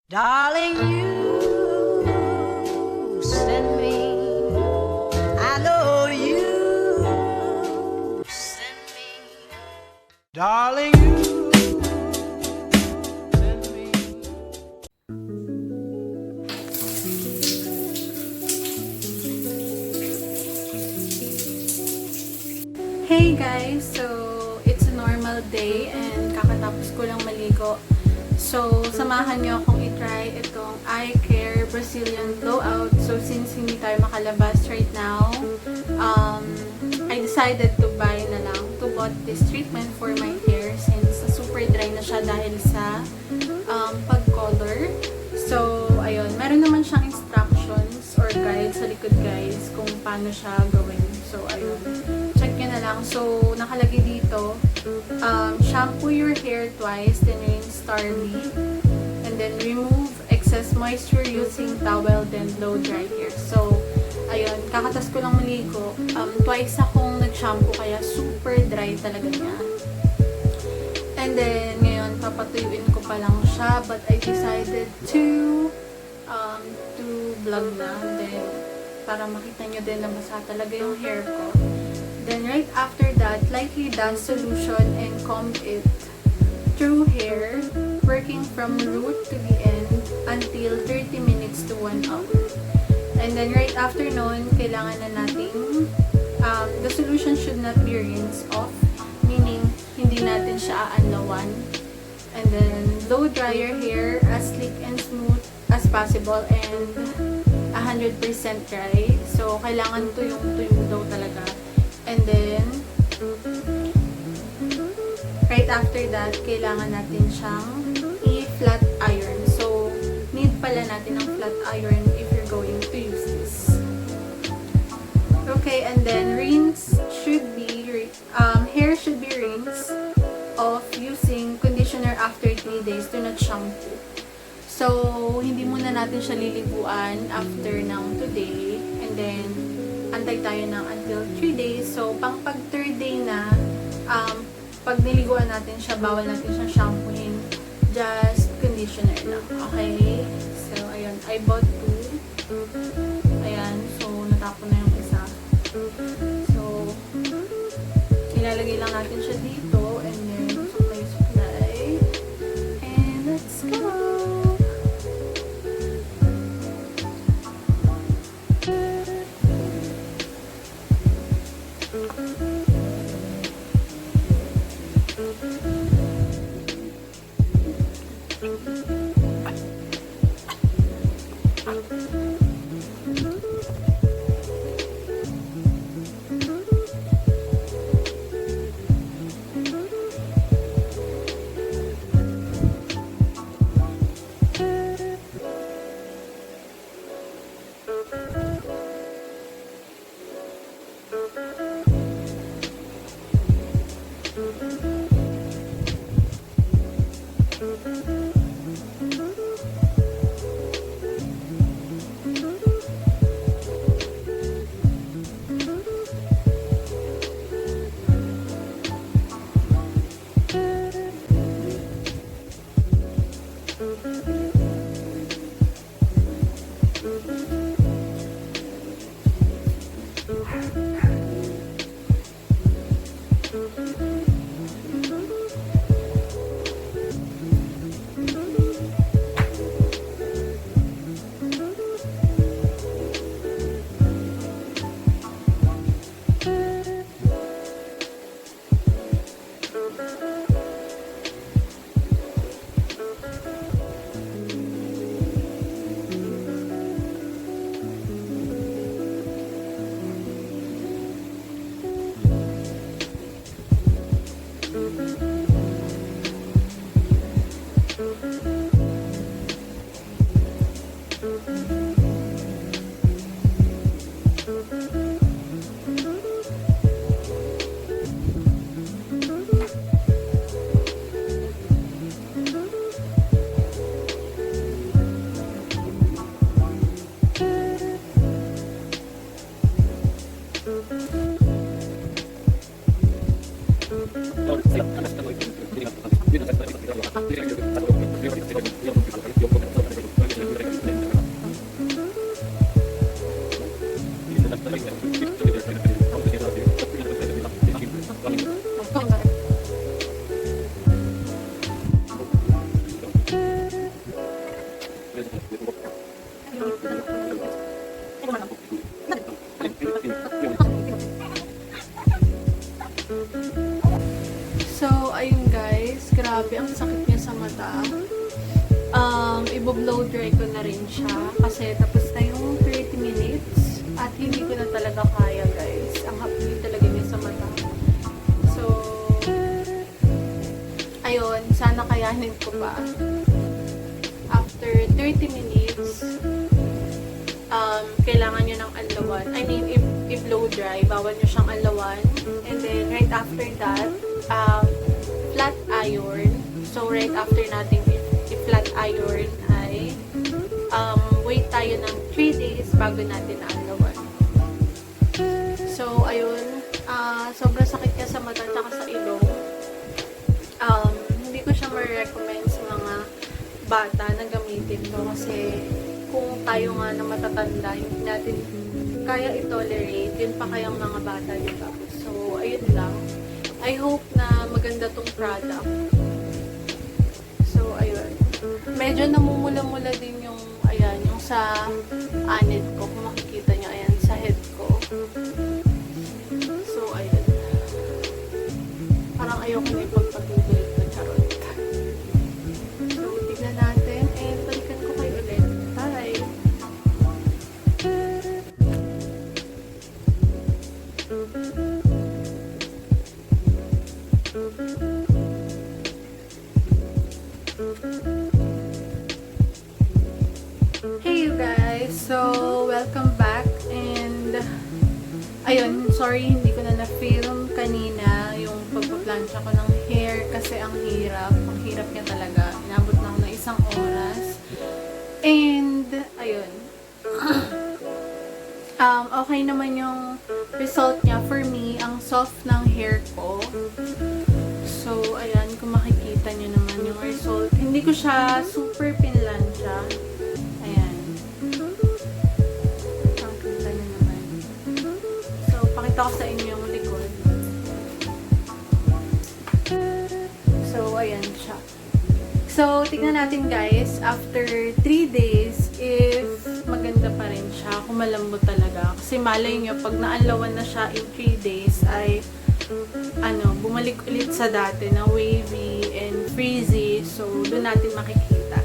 Darling, you send me. I know you send me. Darling, you send me. Hey guys! So, it's a normal day and kakatapos ko lang maligo. So, samahan niyo akong i-try itong eye care Brazilian blowout. So, since hindi tayo makalabas right now, I decided to buy na lang, to bought this treatment for my hair since super dry na siya dahil sa pag-color. So, ayun. Meron naman siyang instructions or guide sa likod guys kung paano siya gawin. So, ayun. Check nyo na lang. So, nakalagay dito, shampoo your hair twice, then rinse thoroughly, and then remove excess moisture using towel, then blow dry hair. So, ayun, kakatas ko lang maligo. Twice akong nag-shampoo, kaya super dry talaga niya. And then, ngayon, papatuyuin ko pa lang siya, but I decided to vlog na, then, para makita nyo din na basa talaga yung hair ko. Then, right after that, lightly dust solution and comb it through hair, working from root to the end until 30 minutes to 1 hour. And then, right after nun, kailangan na nating, the solution should not be rinsed off, meaning, hindi natin siya aanlawan. And then, blow dry your hair as sleek and smooth as possible and 100% dry. So, kailangan tuyong-tuyong daw talaga. And then, right after that, kailangan natin siyang i-flat iron. So, need pala natin ng flat iron if you're going to use this. Okay, and then hair should be rinsed off using conditioner after 3 days. Do not shampoo. So, hindi muna natin siya liliguan after ng today. And then, antay tayo ng until 3 days. So, pag 3rd day na, pag niliguan natin siya, bawal natin siyang shampooin. Just conditioner lang. Okay? So, ayun. I bought 2. Ayan. So, natapon na yung isa. So, ilalagay lang natin siya dito. And then, supply. And let's go! i-blow dry ko na rin siya kasi tapos na yung 30 minutes at hindi ko na talaga kaya, guys. Ang hapdi talaga niya sa mata. So, ayun, sana kayanin ko pa. After 30 minutes, kailangan nyo ng anlawan. I mean, i-blow dry, bawal nyo siyang anlawan. And then, right after that, flat iron. So, right after natin i-flat iron ay wait tayo ng 3 days bago natin na-anlawan. So, ayun. Sobrang sakit niya sa mata at sa ilong. Hindi ko siya ma-recommend sa mga bata na gamitin ko kasi kung tayo nga na matatanda, hindi natin kaya i-tolerate, yun pa kayang mga bata, diba? So, ayun lang. I hope na maganda tong product. So, ayun. Medyo namumula-mula din yung, ayan, yung sa anit ko. Kung makikita nyo, ayan, sa head ko. So, ayun. Parang ayoko na ipagpatuloy ito, charot. So, tignan natin. And, balikan ko kayo ulit. Bye! Hey you guys! So, welcome back and ayun, sorry hindi ko na na-film kanina yung pagpaplansya ko ng hair kasi ang hirap niya talaga. Inabot na ako ng 1 oras and ayun okay naman yung result niya for me. Ang soft ng hair ko. So, ayan, kung makikita nyo naman yung result. Hindi ko siya super pinlansya. Ayan. Makikita nyo naman. So, pakita ko sa inyo yung likod. So, ayan siya. So, tignan natin guys, after 3 days, if maganda pa rin siya, kung malambot talaga. Kasi malay nyo, pag naanlawan na siya in 3 days, ay bumalik ulit sa dati na wavy and frizzy. So, doon natin makikita.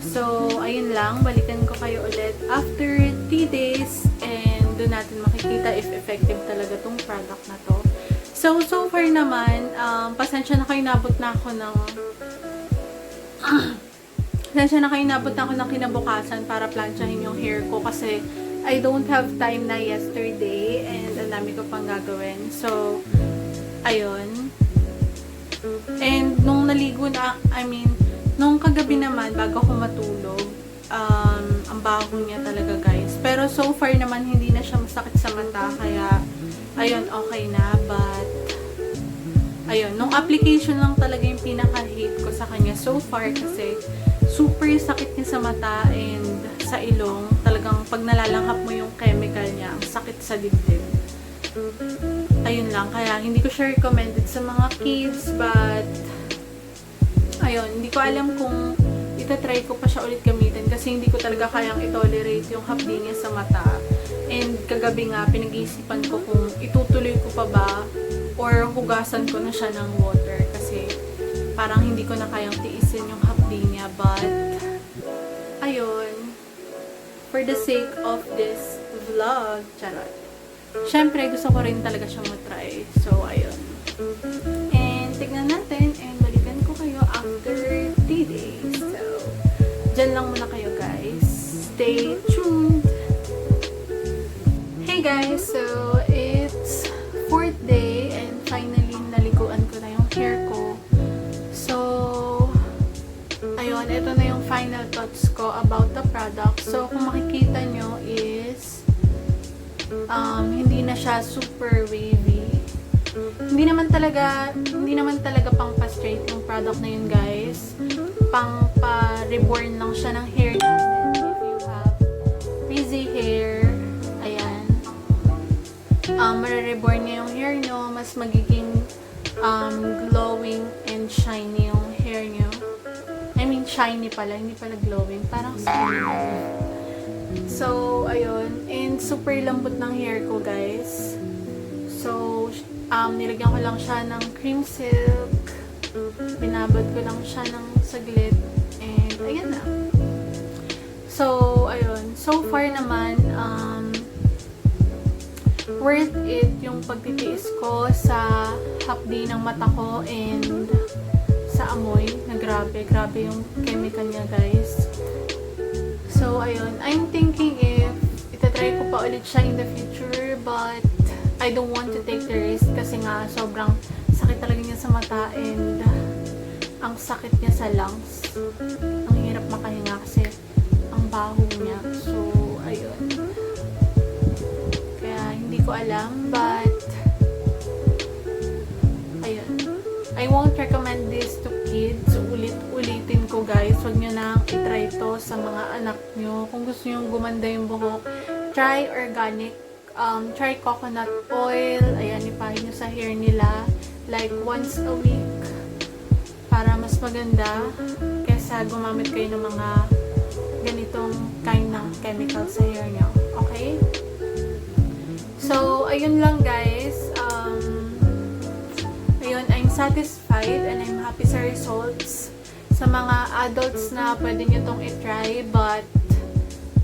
So, ayun lang. Balikan ko kayo ulit after 3 days and doon natin makikita if effective talaga tong product na to. So far naman, pasensya na kayo nabot na ako ng kinabukasan para plansyahin yung hair ko kasi I don't have time na yesterday and ang dami ko pang gagawin. So, ayun. And nung naligo na, nung kagabi naman, bago ako matulog, ang baho niya talaga guys. Pero so far naman, hindi na siya masakit sa mata. Kaya, ayun, okay na. But, ayun, nung application lang talaga yung pinaka-hate ko sa kanya so far kasi super sakit niya sa mata and sa ilong. Talagang pag nalalanghap mo yung chemical niya, ang sakit sa dibdib. Ayun lang, kaya hindi ko siya recommended sa mga kids, but ayun, hindi ko alam kung itatry ko pa siya ulit gamitin kasi hindi ko talaga kayang i-tolerate yung hapdi niya sa mata. And kagabi nga, pinag-iisipan ko kung itutuloy ko pa ba or hugasan ko na siya ng water kasi parang hindi ko na kayang tiisin yung hapdi niya. But ayun, for the sake of this vlog, charot, syempre gusto ko rin talaga siyang matry. So ayun, and tignan natin and balikan ko kayo after 3 days. So dyan lang muna kayo guys, stay tuned. Hey guys, so it's 4th day and finally naliguan ko na yung hair ko. So ayun, ito na yung final thoughts ko about the product. So kung makikita nyo is hindi na siya super wavy. Hindi naman talaga pang pa-straight yung product na yun guys. Pang pa-reborn lang siya ng hair natin. If you have frizzy hair, ayan, mare-reborn niya yung hair nyo, mas magiging glowing and shiny yung hair nyo. I mean shiny pala, hindi pala glowing, parang shiny. So ayun, and super lambot ng hair ko guys. So nilagyan ko lang siya ng cream silk, binabad ko lang siya ng saglit, and ayan na. So, ayun. So far naman, worth it yung pagtitiis ko sa hapdi ng mata ko and sa amoy na grabe yung chemical niya, guys. So, ayun. I'm thinking if itatry ko pa ulit siya in the future, but I don't want to take the risk kasi nga sobrang sakit talaga niya sa mata and ang sakit niya sa lungs. Ang hirap makahinga kasi ang baho niya. So, ayun. Kaya hindi ko alam, but ayun. I won't recommend this to kids. Ulit-ulitin ko, guys. Huwag nyo na itry to sa mga anak nyo. Kung gusto nyo gumanda yung buhok, try organic. Try coconut oil. Ayan, ipahin nyo sa hair nila. Like, once a week. Para mas maganda. Kesa gumamit kayo ng mga ganitong kind ng chemical sa hair nyo. Okay? So, ayun lang, guys. Ayun, I'm satisfied and I'm happy sa results. Sa mga adults na pwede nyo tong itry, but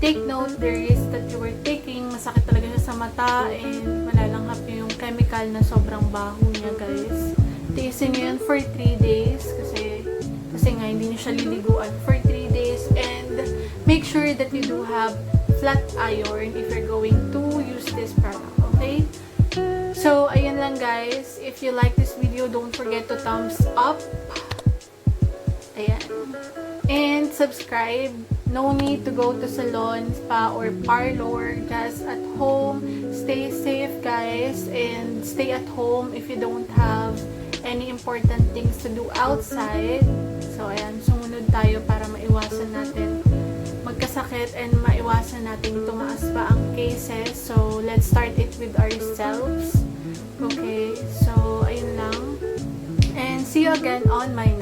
take note, the risk that you were taking, masakit talaga siya sa mata and malalanghap yung chemical na sobrang baho niya, guys. Tiisin nyo yun for 3 days kasi nga hindi nyo siya liliguan for 3 days and make sure that you do have flat iron if you're going to use this product, okay? So, ayun lang, guys. If you like this video, don't forget to thumbs up. Ayan. And subscribe. No need to go to salon, spa, or parlor. Just at home. Stay safe, guys. And stay at home if you don't have any important things to do outside. So, ayan. Sumunod tayo para maiwasan natin magkasakit and maiwasan natin tumaas pa ang cases. So, let's start it with ourselves. Okay. So, ayun lang. And see you again on my